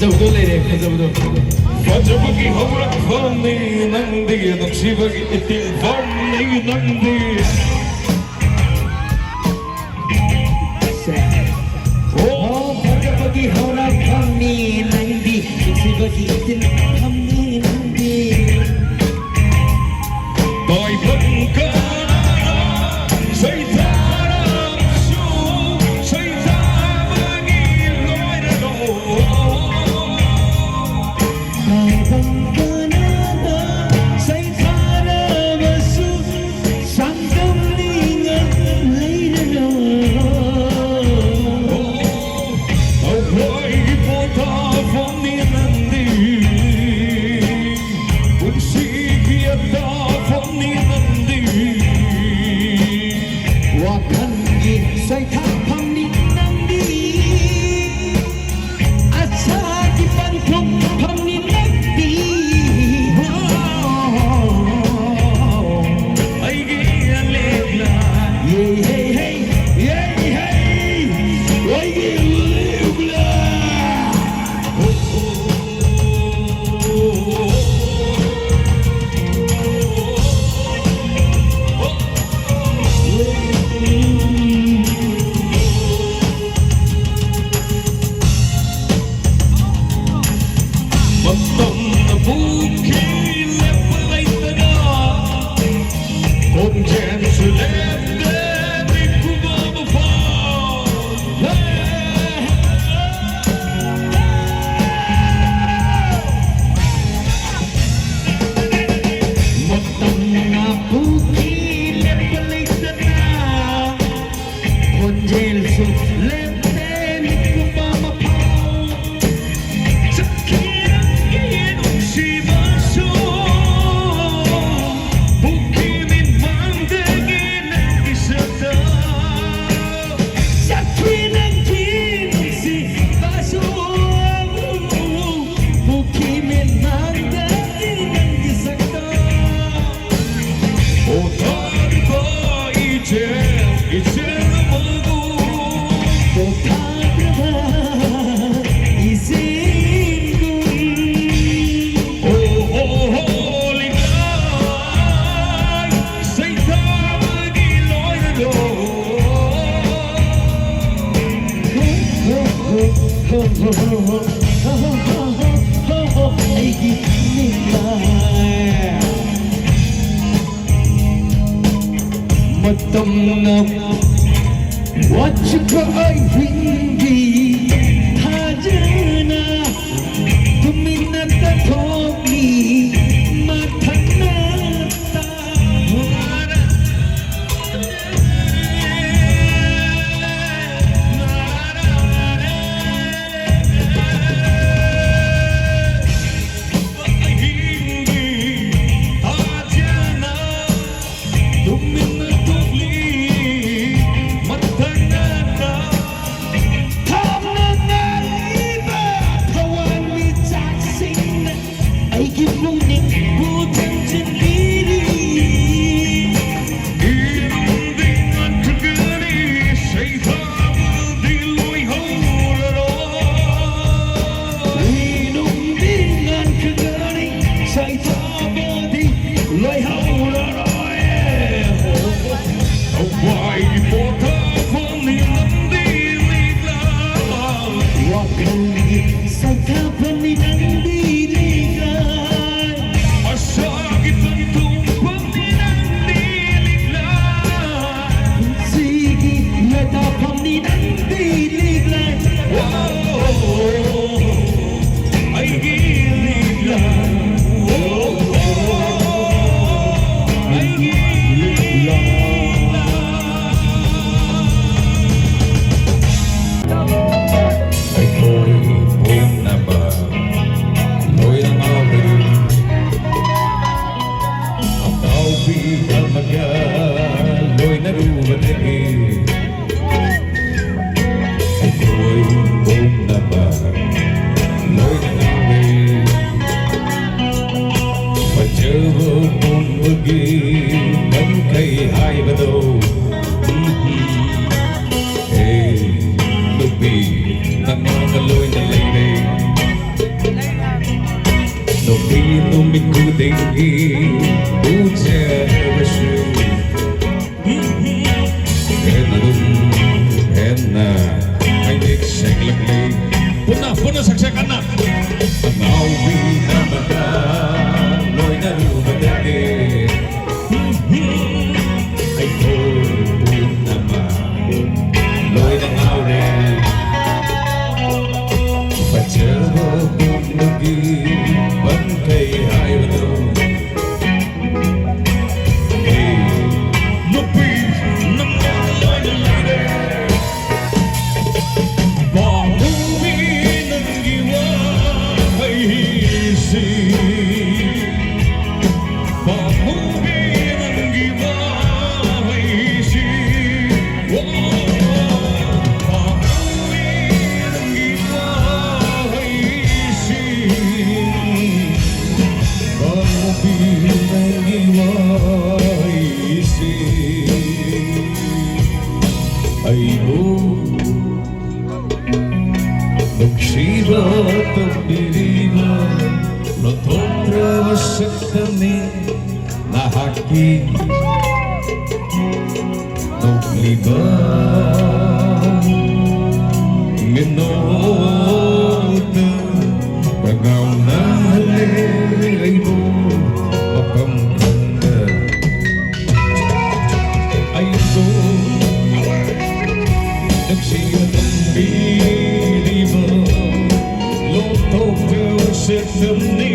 Lady, Fajabaki Horak Fani Nandi, and Shivaki Itil Fani Nandi. Oh, Fajabaki Horak Fani Nandi, Shivaki Itil Fani Nandi. Toy Pankana, Saitara, Saitavagi, Loidano. What you cry, windy, Hajana, to me not the Tommy, Matanata. Mikudengi Ujarabashu Henna Hainik Shaglagli Puna Sakshakana Now we Namata Loina Rubadake I told Punama Loina Aure Pachabo Punagi Bankai Haivadu Nupi Namata Loina Bahumi Nangiwa Haisi Bahumi Nangiwa Haisi Bahumi Nangiwa Haisi Bahumi Nangiwa Haisi Aibo Shiva Tobiriva Lototra Vashaktami Nahaki Nogliba Minota Kagaw na halay mo Makamkanda Ay ito Nagsiya ng biliba Loto ka sa tamni